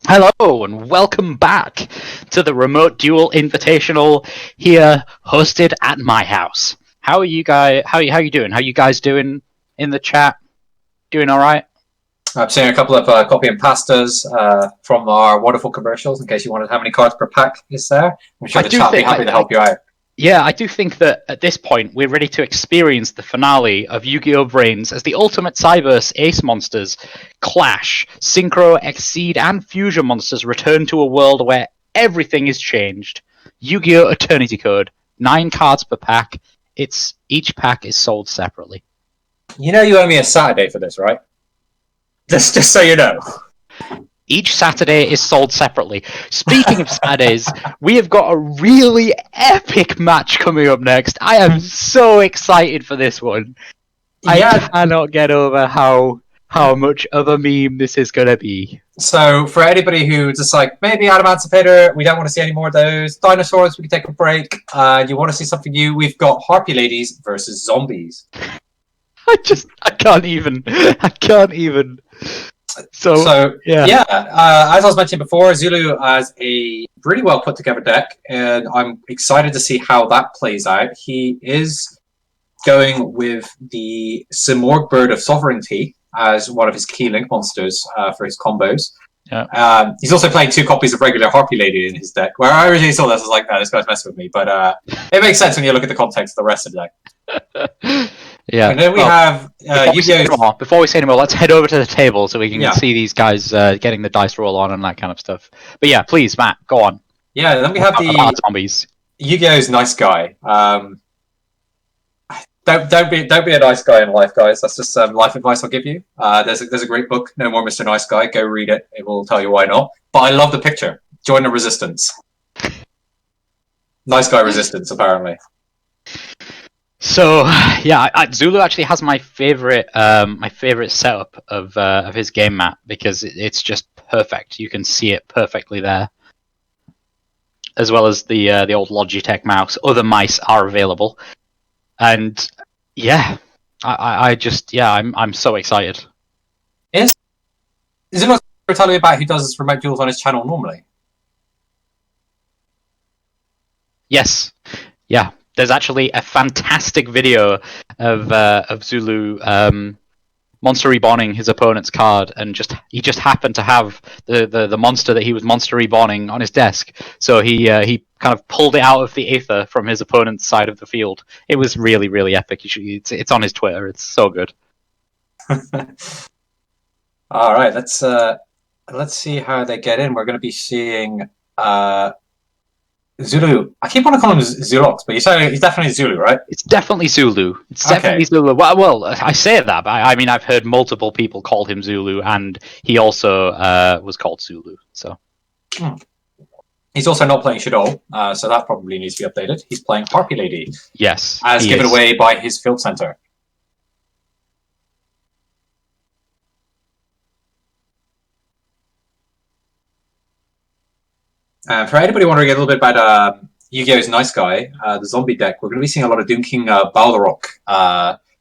Hello and welcome back to the Remote Duel Invitational here, hosted at my house. How are you guys? How you doing? How you guys doing in the chat? Doing all right? I'm seeing a couple of copy and pastas from our wonderful commercials. In case you wanted how many cards per pack is there, I'm sure I the do chat will be think, happy to help you out. yeah, I do think that at this point we're ready to experience the finale of Yu-Gi-Oh! Brains as the Ultimate Cyberse Ace monsters clash. Synchro, Exceed, and Fusion monsters return to a world where everything is changed. Yu-Gi-Oh! Eternity Code, 9 cards per pack. Each pack is sold separately. You know you owe me a Saturday for this, right? Just so you know. Each Saturday is sold separately. Speaking of Saturdays, we have got a really epic match coming up next. I am so excited for this one. I cannot get over how much of a meme this is going to be. So for anybody who just like, maybe Adamantipator, we don't want to see any more of those. Dinosaurs, we can take a break. You want to see something new? We've got Harpy Ladies versus Zombies. I can't even. I can't even. So yeah. As I was mentioning before, Zouloux has a really well put together deck, and I'm excited to see how that plays out. He is going with the Simorgh Bird of Sovereignty as one of his key link monsters for his combos. Yeah. He's also playing 2 copies of regular Harpy Lady in his deck. Where I originally saw this, I was like, "No, this guy's messing with me." But it makes sense when you look at the context of the rest of the deck. Yeah. And then we have Yugioh. Before we say any more, let's head over to the table so we can see these guys getting the dice roll on and that kind of stuff. But yeah, please, Matt, go on. Yeah, then we have the zombies. Yu-Gi-Oh's nice guy. Don't be a nice guy in life, guys. That's just life advice I'll give you. There's a great book, No More Mr. Nice Guy. Go read it. It will tell you why not. But I love the picture. Join the resistance. Nice guy resistance, apparently. So yeah, Zouloux actually has my favorite setup of his game map because it's just perfect. You can see it perfectly there, as well as the old Logitech mouse. Other mice are available, and yeah, I'm so excited. Is it not telling me about who does his remote duels on his channel normally? Yes, yeah. There's actually a fantastic video of Zouloux monster reborning his opponent's card, and he just happened to have the monster that he was monster reborning on his desk. So he kind of pulled it out of the aether from his opponent's side of the field. It was really, really epic. It's on his Twitter. It's so good. All right, let's see how they get in. We're going to be seeing Zouloux. I keep wanting to call him Zouloux, but you say he's definitely Zouloux, right? It's definitely Zouloux. It's definitely Zouloux. Well, I say that, but I mean, I've heard multiple people call him Zouloux, and he also was called Zouloux. So he's also not playing Shadow, so that probably needs to be updated. He's playing Harpy Lady. Yes, as given away by his field center. For anybody wondering a little bit about Yu-Gi-Oh's Nice Guy, the zombie deck, we're going to be seeing a lot of Doom King Balrog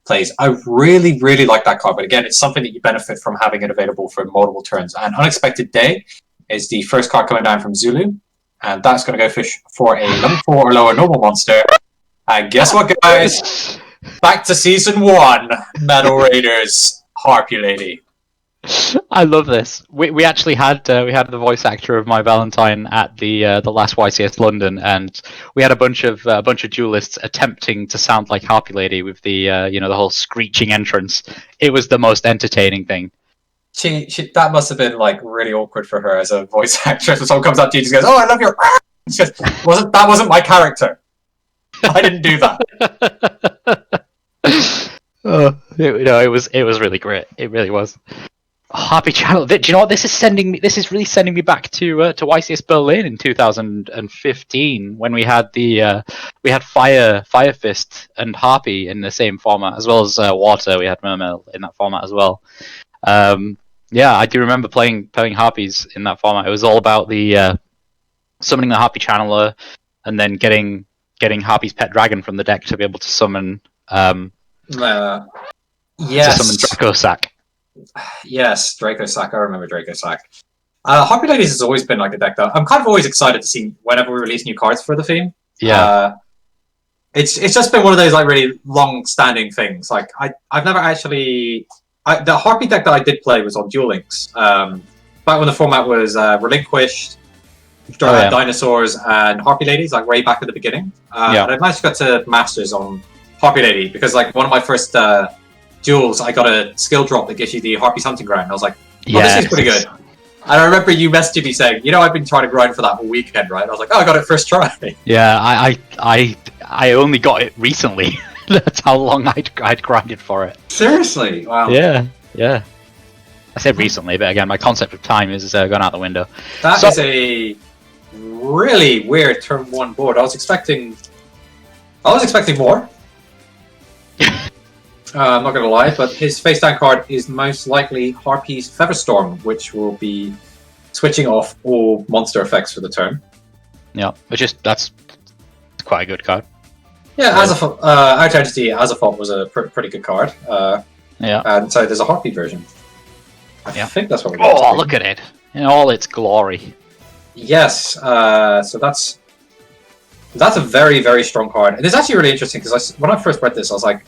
plays. I really, really like that card, but again, it's something that you benefit from having it available for multiple turns. And Unexpected Day is the first card coming down from Zouloux, and that's going to go fish for a level 4 or lower normal monster. And guess what, guys? Back to Season 1, Metal Raiders, Harpy Lady. I love this. We actually had the voice actor of My Valentine at the last YCS London, and we had a bunch of duelists attempting to sound like Harpy Lady with the the whole screeching entrance. It was the most entertaining thing. She that must have been like really awkward for her as a voice actress. When someone comes up to you and just goes, "Oh, I love your," she goes, that wasn't my character. I didn't do that. It was really great. It really was. Harpy Channel. Do you know what this is sending me? This is really sending me back to YCS Berlin in 2015 when we had Fire Fist and Harpy in the same format, as well as Water. We had Mermail in that format as well. Yeah, I do remember playing Harpies in that format. It was all about the summoning the Harpy Channeler and then getting Harpy's pet dragon from the deck to be able to summon yes, to summon Draco Sack. Yes, Draco Sack. I remember Draco Sack. Harpy Ladies has always been like a deck, though. I'm kind of always excited to see whenever we release new cards for the theme. Yeah. It's just been one of those like really long-standing things. Like I've never actually the Harpy deck that I did play was on Duel Links. Back when the format was relinquished, dinosaurs and Harpy Ladies, like way back at the beginning. And I managed to get to Masters on Harpy Lady because like one of my first duels, I got a skill drop that gives you the Harpy's Hunting Ground. I was like, oh, this is pretty good. And I remember you messaging me saying, you know, I've been trying to grind for that all weekend, right? I was like, oh, I got it first try. Yeah, I only got it recently. That's how long I'd grinded for it. Seriously? Wow. Yeah. I said recently, but again, my concept of time is gone out the window. That is a really weird turn 1 board. I was expecting more. I'm not gonna lie, but his face down card is most likely Harpy's Featherstorm, which will be switching off all monster effects for the turn. Yeah, that's quite a good card. Yeah, Outer Entity Azaphoth was a pretty good card. And so there's a Harpy version. I think that's what we're going to look at it in all its glory. Yes, so that's a very, very strong card. And it's actually really interesting because when I first read this, I was like,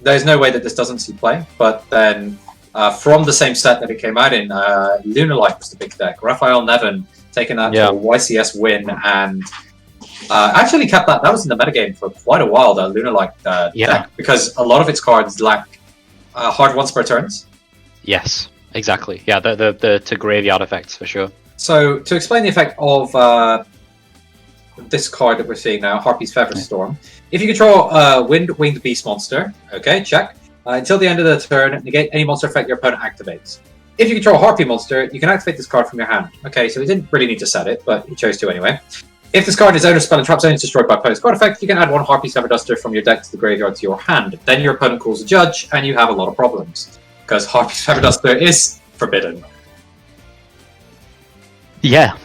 there's no way that this doesn't see play. But then from the same set that it came out in, Lunalight was the big deck. Raphael Nevin taking that to a YCS win and actually kept that. That was in the metagame for quite a while, the Lunalight deck, because a lot of its cards lack hard once per turns. Yes, exactly. Yeah, the to graveyard effects for sure. So to explain the effect of this card that we're seeing now, Harpy's Featherstorm. If you control a Winged Beast monster, okay, check. Until the end of the turn, negate any monster effect your opponent activates. If you control a Harpy monster, you can activate this card from your hand. Okay, so we didn't really need to set it, but you chose to anyway. If this card is owner spell and trap zone is destroyed by opponent's card effect, you can add 1 Harpy's Feather Duster from your deck to the graveyard to your hand. Then your opponent calls a judge, and you have a lot of problems. Because Harpy's Feather Duster is forbidden. Yeah,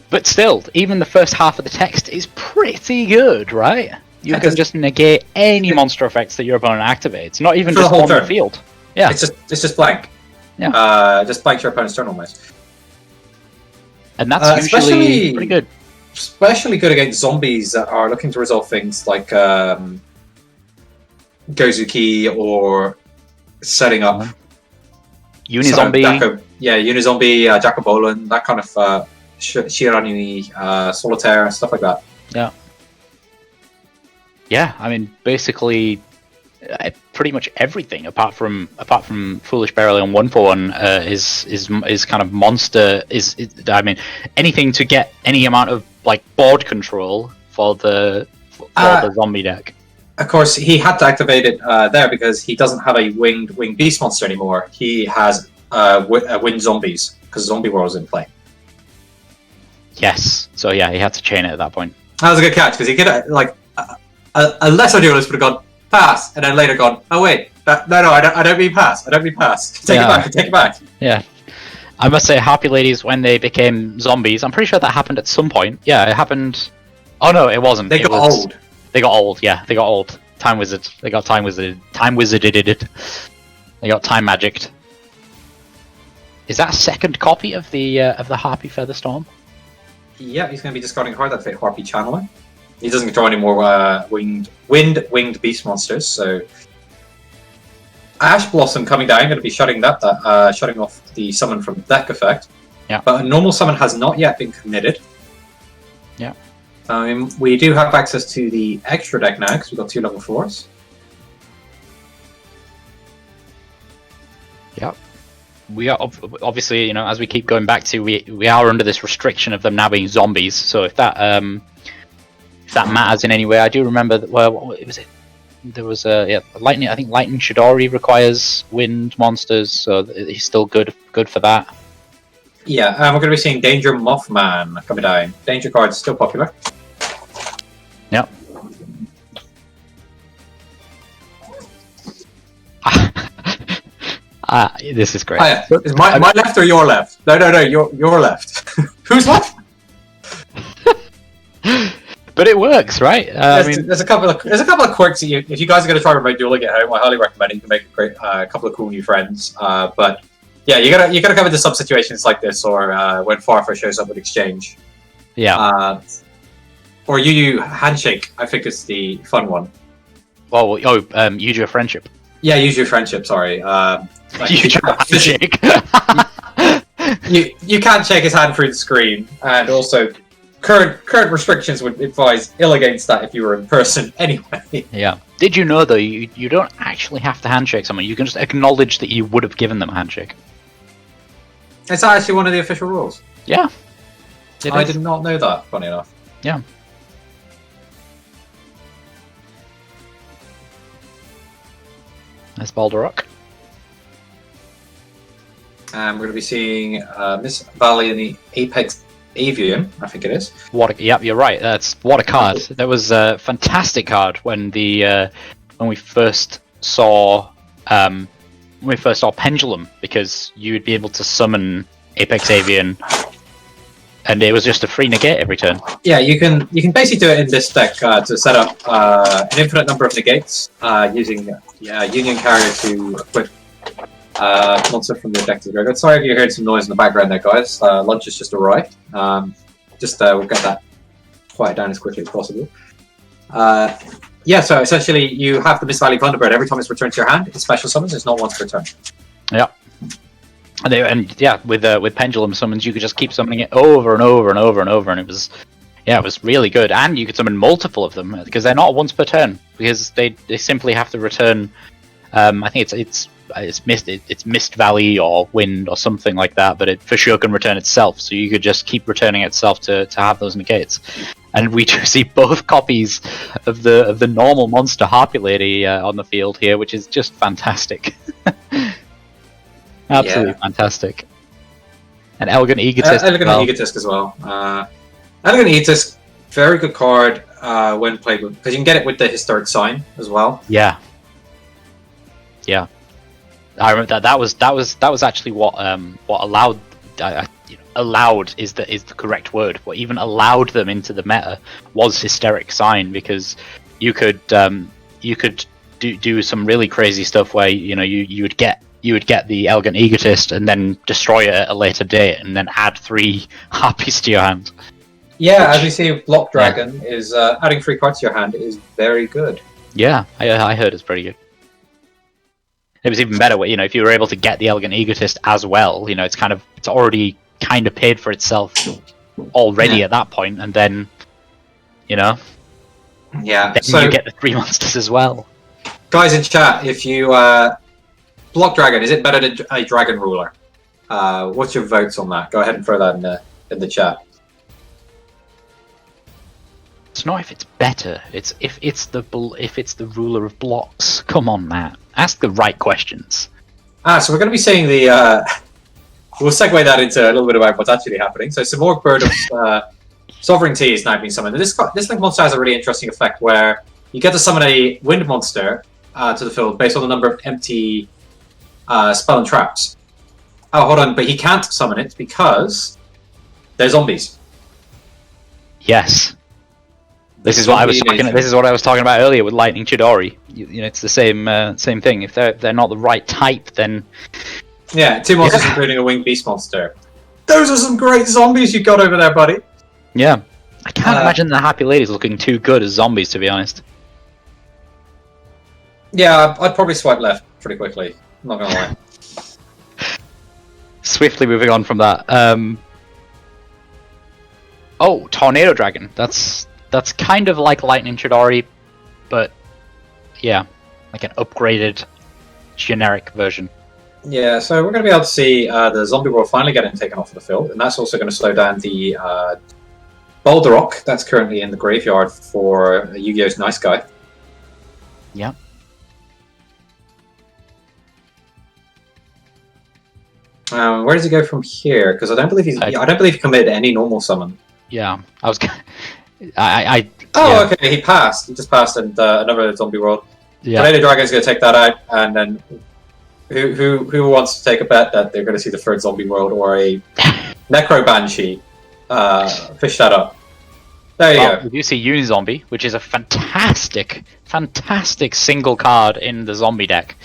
but still, even the first half of the text is pretty good, right? You can just negate any monster effects that your opponent activates, not even just on the field. Yeah, it's just blank. Yeah, just blank your opponent's turn almost. And that's usually pretty good. Especially good against zombies that are looking to resolve things like Gozuki or setting up Unizombie. Unizombie, Jacobolan, that kind of Shirani, Solitaire, stuff like that. Yeah. Yeah, I mean, basically, pretty much everything apart from Foolish Burial and 1-for-1 is kind of monster. I mean, anything to get any amount of like board control for the zombie deck. Of course, he had to activate it there because he doesn't have a winged beast monster anymore. He has wind zombies because Zombie World's in play. Yes, so yeah, he had to chain it at that point. That was a good catch because he could like a lesser duelist would have gone pass and then later gone, oh wait, no, I don't mean pass. Take it back. Yeah. I must say, Harpy Ladies, when they became zombies, I'm pretty sure that happened at some point. Yeah, it happened. Oh no, it wasn't. They got old. They got old. Yeah, they got old. Time Wizard. They got Time Wizarded. Time Wizarded it. They got Time Magicked. Is that a second copy of the Harpy Featherstorm? Yeah, he's going to be discarding a card that fit Harpy Channeler. He doesn't control any more winged beast monsters, so Ash Blossom coming down, going to be shutting off the summon from deck effect. Yeah. But a normal summon has not yet been committed. Yeah. We do have access to the extra deck now because we've got 2 level 4s. Yep. We are obviously, you know, as we keep going back to, we are under this restriction of them now being zombies. So if that matters in any way, I do remember that. Well, what was it? There was lightning. I think Lightning Shidori requires wind monsters, so he's still good for that. Yeah, we're going to be seeing Danger Mothman coming down. Danger card is still popular. Yep. This is great. Oh, yeah. Is my left or your left? No, your left. Who's left? But it works, right? There's a couple of quirks that if you guys are going to try remote dueling at home, I highly recommend it. You can make a couple of cool new friends. But Yeah, you gotta cover the sub situations like this, or when Farfa shows up with exchange. Yeah. Or Yu handshake. I think is the fun one. Yugioh friendship. Yeah, use your friendship. Sorry. Yugioh handshake. You can't check his hand through the screen, and also current restrictions would advise ill against that if you were in person anyway. Yeah. Did you know though you don't actually have to handshake someone? You can just acknowledge that you would have given them a handshake. It's actually one of the official rules. Yeah. I did not know that. Funny enough. Yeah. Nice Balderrock. We're going to be seeing Miss Valley in the Apex Avian, I think it is. Yep, you're right. What a card. That was a fantastic card when we first saw Pendulum, because you would be able to summon Apex Avian, and it was just a free negate every turn. Yeah, you can basically do it in this deck to set up an infinite number of negates using Union Carrier to equip monster from the deck to the graveyard. Sorry if you heard some noise in the background there, guys. Lunch has just arrived. We'll get that quiet down as quickly as possible. So essentially you have the Miss Valley Thunderbird. Every time it's returned to your hand, it's special summons. It's not once per turn. Yeah. With Pendulum summons, you could just keep summoning it over and over and over and over, and it was really good. And you could summon multiple of them because they're not once per turn, because they simply have to return. I think it's Mist Valley or Wind or something like that, but it for sure can return itself. So you could just keep returning itself to have those negates. And we do see both copies of the normal monster Harpy Lady on the field here, which is just fantastic. Absolutely fantastic. And Elegant Egotist. Egotist as well. Elegant Egotist, very good card when played with, because you can get it with the Historic Sign as well. Yeah. Yeah. I remember that was actually what allowed allowed is the correct word. What even allowed them into the meta was Hysteric Sign, because you could do some really crazy stuff where you would get the Elegant Egotist and then destroy it at a later date and then add 3 Harpies to your hand. Yeah, as we see, Block Dragon is adding 3 cards to your hand is very good. Yeah, I heard it's pretty good. It was even better, if you were able to get the Elegant Egotist as well. It's already kind of paid for itself already at that point, and then, then you get the 3 monsters as well. Guys in chat, if you Block Dragon, is it better than a Dragon Ruler? What's your votes on that? Go ahead and throw that in the chat. It's not if it's better. It's if it's the ruler of blocks. Come on, Matt. Ask the right questions. So we're going to be seeing the. We'll segue that into a little bit about what's actually happening. So some more Bird of Sovereignty is now being summoned. This Link monster has a really interesting effect where you get to summon a Wind monster to the field based on the number of empty spell and traps. Oh, hold on, but he can't summon it because they're zombies. Yes. This is what I was talking about earlier with Lightning Chidori. It's the same thing. If they're not the right type, then 2 monsters including a winged beast monster. Those are some great zombies you got over there, buddy. Yeah, I can't imagine the Happy Ladies looking too good as zombies, to be honest. Yeah, I'd probably swipe left pretty quickly. I'm not gonna lie. Swiftly moving on from that. Tornado Dragon. That's kind of like Lightning Chidori, but like an upgraded generic version. Yeah, so we're going to be able to see the zombie world finally getting taken off of the field, and that's also going to slow down the Balderrock that's currently in the graveyard for Yu-Gi-Oh's Nice Guy. Yeah. Where does he go from here? Because I don't believe he committed any normal summon. Yeah, I was. Okay, he passed. He just passed, and another zombie world. Yeah. Tornado Dragon's going to take that out, and then who wants to take a bet that they're going to see the third zombie world or a Necro Banshee? Fish that up. There you go. We do see Unizombie, which is a fantastic single card in the zombie deck.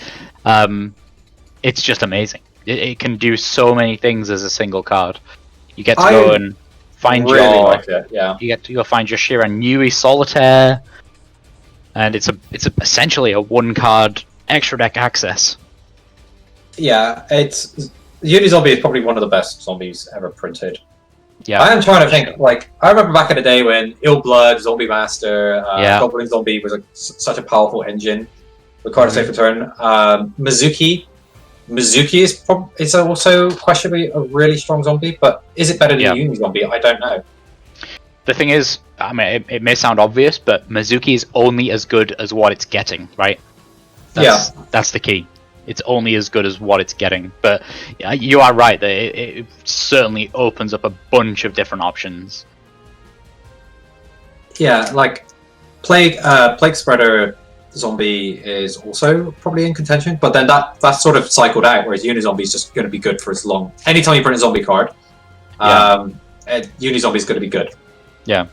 It's just amazing. it can do so many things as a single card. You get to I go and find really your like it. Yeah. you get to go find your Shiranui Solitaire, and it's essentially a one card extra deck access. Yeah, it's Unizombie is probably one of the best zombies ever printed. Yeah, I am trying to think. Like, I remember back in the day when Ill Blood, Zombie Master, Goblin Zombie was such a powerful engine. The card safe return. Mizuki is also questionably a really strong zombie, but is it better than Unizombie? I don't know. The thing is, I mean, it may sound obvious, but Mizuki is only as good as what it's getting, right? That's the key. It's only as good as what it's getting. But you are right that it certainly opens up a bunch of different options. Yeah, like Plague Spreader Zombie is also probably in contention, but then that's sort of cycled out, whereas Unizombie is just going to be good for as long. Anytime you print a zombie card, Unizombie is going to be good. Yeah.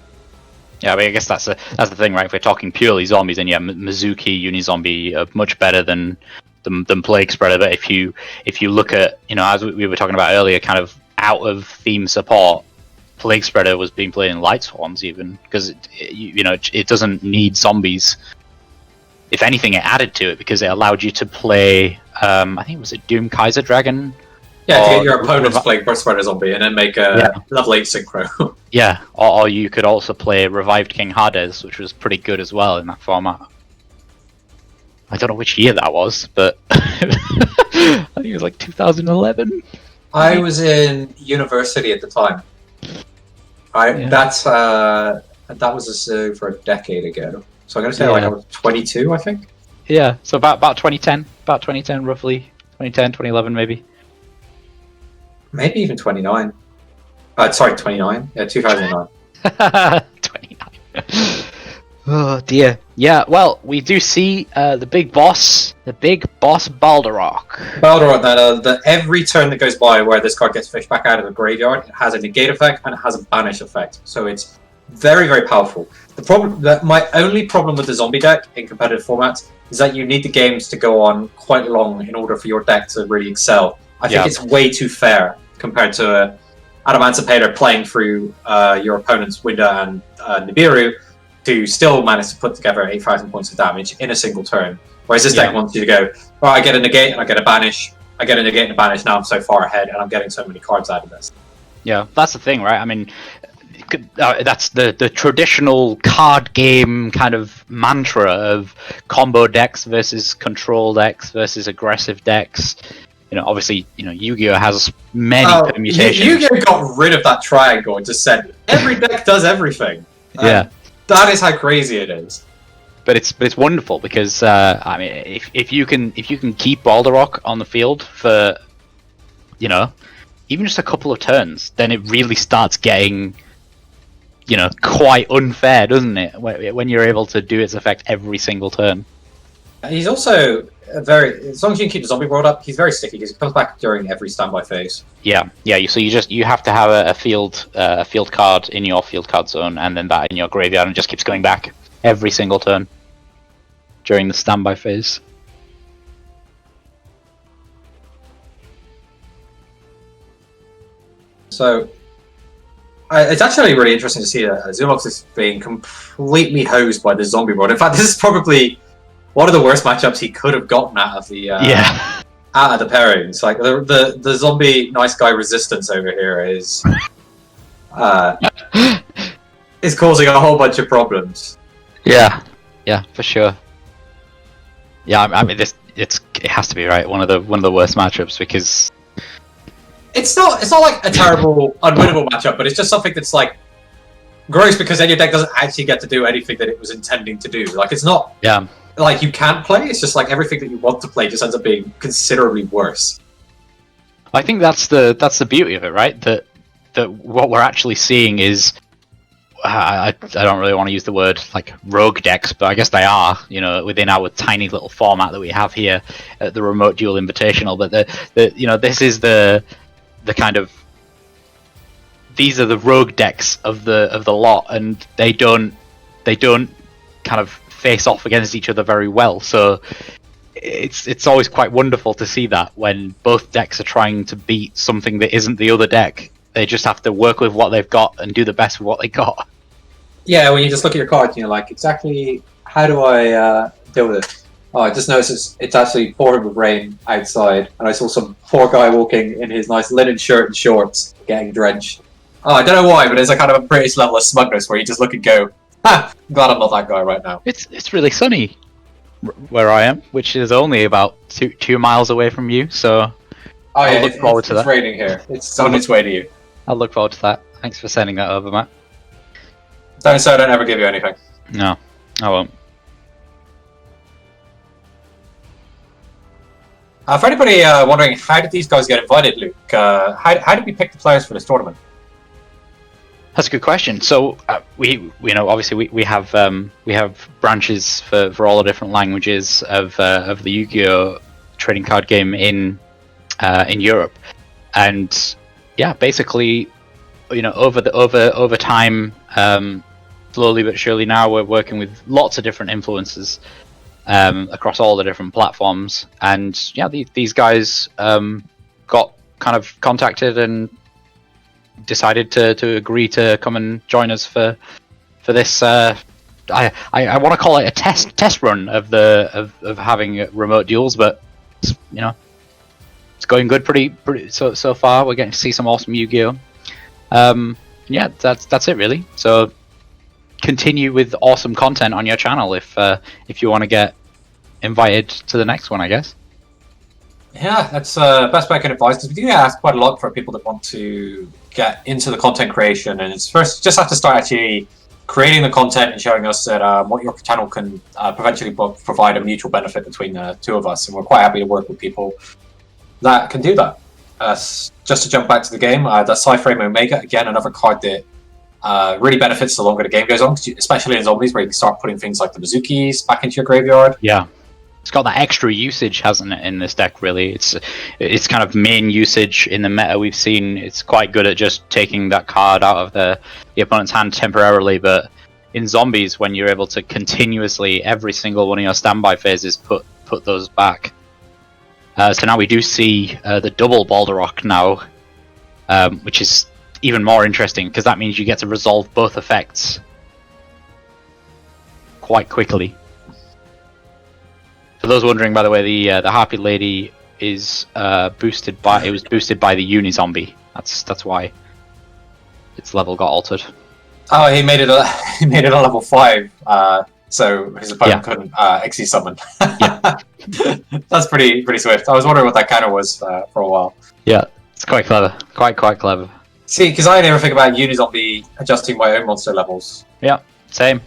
Yeah, I mean, I guess that's the thing, right? If we're talking purely zombies, then Mizuki, Unizombie are much better than Plague Spreader. But if you look at, as we were talking about earlier, kind of out of theme support, Plague Spreader was being played in Light Swarms even, because it doesn't need zombies. If anything, it added to it because it allowed you to play. I think it was Doom Kaiser Dragon. Yeah, to get your opponent's Plague Spreader Zombie and then make a level 8 synchro. Yeah, or you could also play Revived King Hades, which was pretty good as well in that format. I don't know which year that was, but I think it was like 2011. I was in university at the time. That was for a decade ago. So I'm going to say I was 22, I think. Yeah, so about 2010, roughly 2010, 2011 maybe. Maybe even 29. Sorry, 29. Yeah, 2009. 29. Oh dear. Yeah, well, we do see the big boss Balderok. Balderok, that every turn that goes by where this card gets fished back out of the graveyard, it has a negate effect and it has a banish effect. So it's very, very powerful. My only problem with the zombie deck in competitive formats is that you need the games to go on quite long in order for your deck to really excel. I think it's way too fair compared to Adamantipator playing through your opponent's window and Nibiru to still manage to put together 8,000 points of damage in a single turn. Whereas this deck wants you to go, I get a negate and I get a banish. I get a negate and a banish, now I'm so far ahead and I'm getting so many cards out of this. Yeah, that's the thing, right? I mean, that's the traditional card game kind of mantra of combo decks versus control decks versus aggressive decks. Obviously, Yu-Gi-Oh has many permutations. Yu-Gi-Oh got rid of that triangle and just said every deck does everything. Yeah, that is how crazy it is. But it's wonderful because I mean, if you can keep Balderok on the field for even just a couple of turns, then it really starts getting quite unfair, doesn't it? When you're able to do its effect every single turn. He's also as long as you can keep the zombie world up, he's very sticky because he comes back during every standby phase. Yeah. So you have to have a field card in your field card zone, and then that in your graveyard, and it just keeps going back every single turn during the standby phase. So it's actually really interesting to see that Zouloux is being completely hosed by the zombie world. In fact, this is probably one of the worst matchups he could have gotten out of the out of the pairings. Like the zombie nice guy resistance over here is causing a whole bunch of problems. Yeah, for sure. Yeah, I mean it has to be right one of the worst matchups because it's not like a terrible unwinnable matchup, but it's just something that's like gross because then your deck doesn't actually get to do anything that it was intending to do. Like it's not like you can't play, it's just like everything that you want to play just ends up being considerably worse. I think that's the beauty of it, right? That what we're actually seeing is I don't really want to use the word like rogue decks, but I guess they are, within our tiny little format that we have here at the Remote Duel Invitational. But this is the kind of, these are the rogue decks of the lot, and they don't kind of face off against each other very well. So it's always quite wonderful to see that when both decks are trying to beat something that isn't the other deck. They just have to work with what they've got and do the best with what they got. Yeah, when you just look at your card and you're like, exactly how do I deal with it? Oh, I just noticed it's actually pouring with rain outside, and I saw some poor guy walking in his nice linen shirt and shorts, getting drenched. Oh, I don't know why, but there's a kind of a British level of smugness where you just look and go, ha! I'm glad I'm not that guy right now. It's really sunny where I am, which is only about 2 miles away from you, so Oh, yeah, I'll look forward to that. It's raining here. It's on its way to you. I'll look forward to that. Thanks for sending that over, Matt. Don't say I don't ever give you anything. No, I won't. For anybody wondering, how did these guys get invited, Luke? How did we pick the players for this tournament? That's a good question. So we obviously we have branches for all the different languages of the Yu-Gi-Oh trading card game in Europe, and yeah, basically, over time, slowly but surely now we're working with lots of different influencers across all the different platforms, and yeah, these guys got kind of contacted and decided to agree to come and join us for this. I want to call it a test run of having remote duels, but it's going good pretty so far. We're getting to see some awesome Yu-Gi-Oh. Yeah, that's it really. So continue with awesome content on your channel if you want to get invited to the next one, I guess. Yeah, that's best way I can advise, because we do ask quite a lot for people that want to get into the content creation, and it's first just have to start actually creating the content and showing us that what your channel can eventually provide a mutual benefit between the two of us, and we're quite happy to work with people that can do that. Just to jump back to the game, that Cyframe Omega, again, another card that really benefits the longer the game goes on, especially in zombies, where you can start putting things like the Bazookies back into your graveyard. Yeah. It's got that extra usage, hasn't it, in this deck, really? It's kind of main usage in the meta we've seen. It's quite good at just taking that card out of the opponent's hand temporarily, but in zombies, when you're able to continuously, every single one of your standby phases, put those back. So now we do see the double Balderrock now, which is even more interesting, because that means you get to resolve both effects quite quickly. For those wondering, by the way, the Harpy Lady is boosted by the Uni-Zombie. That's why its level got altered. Oh, he made it a level 5, so his opponent couldn't XE summon. Yeah. That's pretty swift. I was wondering what that counter was for a while. Yeah, it's quite clever. Quite clever. See, because I never think about Uni-Zombie adjusting my own monster levels. Yeah, same.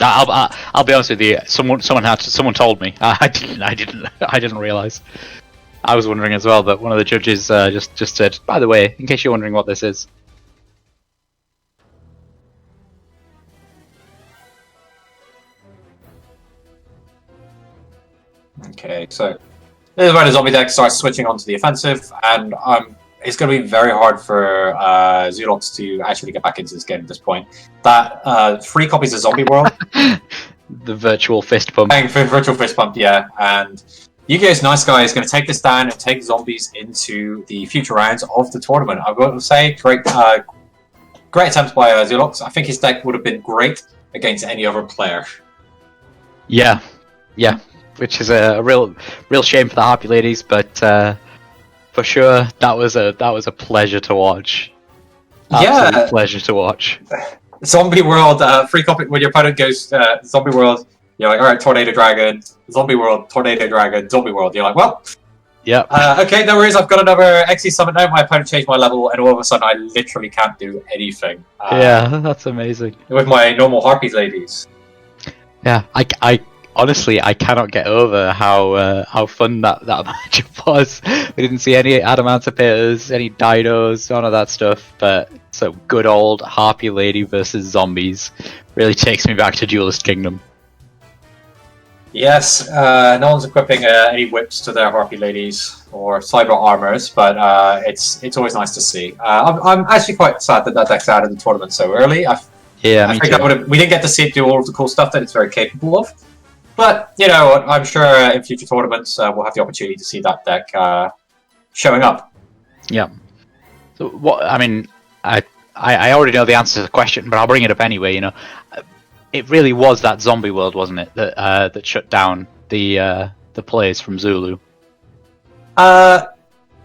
I'll be honest with you. Someone told me. I didn't realize. I was wondering as well, but one of the judges just said, by the way, in case you're wondering what this is. Okay, so this is where the zombie deck starts switching onto the offensive, and it's going to be very hard for Zouloux to actually get back into this game at this point. That 3 copies of Zombie World. The virtual fist pump. Virtual fist pump, yeah. And Yugioh's Nice Guy is going to take this down and take zombies into the future rounds of the tournament. I will say, great attempt by Zouloux. I think his deck would have been great against any other player. Yeah. Which is a real shame for the Harpy Ladies, but for sure that was a pleasure to watch. Absolute pleasure to watch. Zombie World, free copy when your opponent goes Zombie World, you're like, alright, Tornado Dragon, Zombie World, Tornado Dragon, Zombie World. You're like, well, yeah. Okay, no worries, I've got another XE summon now, my opponent changed my level, and all of a sudden I literally can't do anything. Yeah, that's amazing. With my normal Harpies ladies. Yeah, I honestly, I cannot get over how fun that matchup was. We didn't see any Adamantipeers, any Dinos, none of that stuff, but so good old Harpy Lady versus zombies really takes me back to Duelist Kingdom. Yes, no one's equipping any whips to their Harpy Ladies or cyber armors, but it's always nice to see. I'm actually quite sad that deck's out of the tournament so early. Yeah, me too. We didn't get to see it do all of the cool stuff that it's very capable of. But you know, I'm sure in future tournaments we'll have the opportunity to see that deck showing up. Yeah. So what? I mean, I already know the answer to the question, but I'll bring it up anyway. You know, it really was that zombie world, wasn't it, that that shut down the players from Zouloux.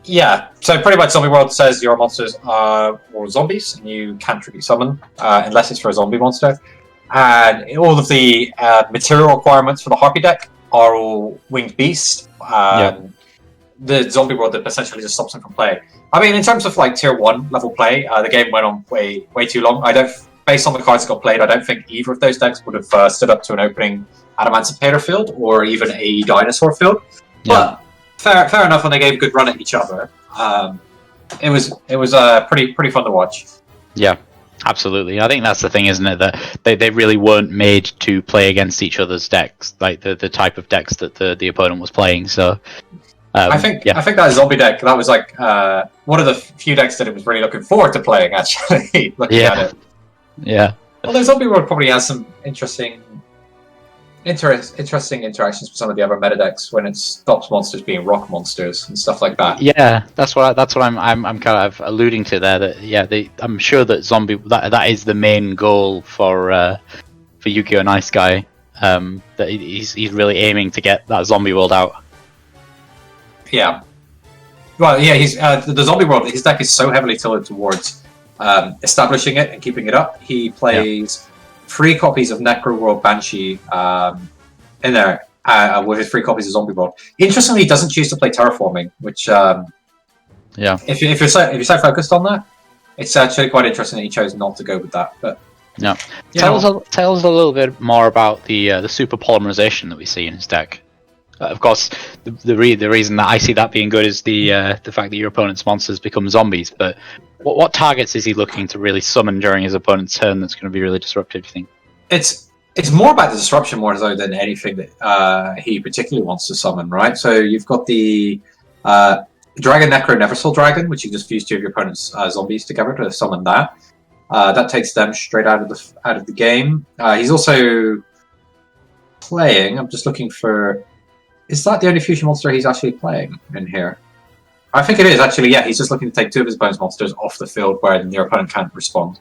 Yeah, so pretty much Zombie World says your monsters are all zombies, and you can't truly summon unless it's for a zombie monster. And all of the material requirements for the Harpy deck are all Winged Beast. The Zombie World that essentially just stops them from playing. I mean, in terms of like Tier 1 level play, the game went on way too long. Based on the cards that got played, I don't think either of those decks would have stood up to an opening Adamancipator field or even a Dinosaur field. Yeah. But fair enough when they gave a good run at each other. It was pretty fun to watch. Yeah, absolutely. I think that's the thing, isn't it? That they really weren't made to play against each other's decks, like the type of decks that the opponent was playing. So I think that zombie deck, that was like one of the few decks that it was really looking forward to playing. Actually, looking at it. Yeah. Although Zombie World probably has some interesting interactions with some of the other meta decks when it stops monsters being rock monsters and stuff like that. Yeah, that's what I'm kind of alluding to there. That I'm sure that that is the main goal for Yugioh Nice Guy. That he's really aiming to get that zombie world out. Yeah. Well, yeah, he's the Zombie World. His deck is so heavily tilted towards establishing it and keeping it up. He plays 3 copies of Necro World Banshee in there with his 3 copies of Zombie World. Interestingly, he doesn't choose to play Terraforming, which if you're so focused on that, it's actually quite interesting that he chose not to go with that. But yeah, tell us a little bit more about the super polymerization that we see in his deck. Of course, the reason that I see that being good is the fact that your opponent's monsters become zombies. But what targets is he looking to really summon during his opponent's turn that's going to be really disruptive, you think? It's more about the disruption more so than anything that he particularly wants to summon, right? So you've got the Dragon Necro Neversoul Dragon, which you just fuse 2 of your opponent's zombies together to summon that. That takes them straight out of the game. He's also playing. I'm just looking for. Is that the only fusion monster he's actually playing in here? I think it is, actually, yeah. He's just looking to take 2 of his opponent's monsters off the field where your opponent can't respond.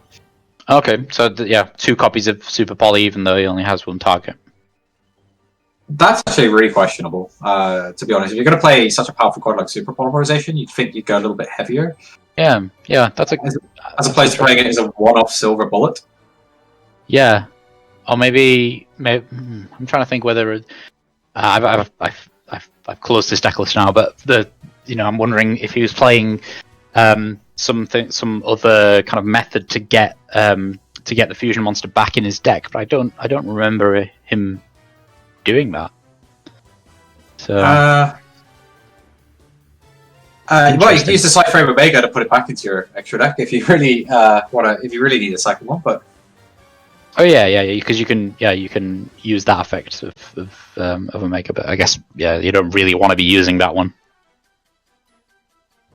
Okay, so 2 copies of Super Poly, even though he only has 1 target. That's actually really questionable, to be honest. If you're going to play such a powerful card like Super Polymerization, you'd think you'd go a little bit heavier. Yeah, that's as opposed to playing it as a one-off silver bullet. Yeah, or maybe I'm trying to think whether I've closed this deck list now, but I'm wondering if he was playing some other kind of method to get the fusion monster back in his deck, but I don't remember him doing that. So well, you can use the Cypher Omega to put it back into your extra deck if you really need a second one, but. Oh yeah, because you can use that effect of Omega, but I guess you don't really want to be using that one.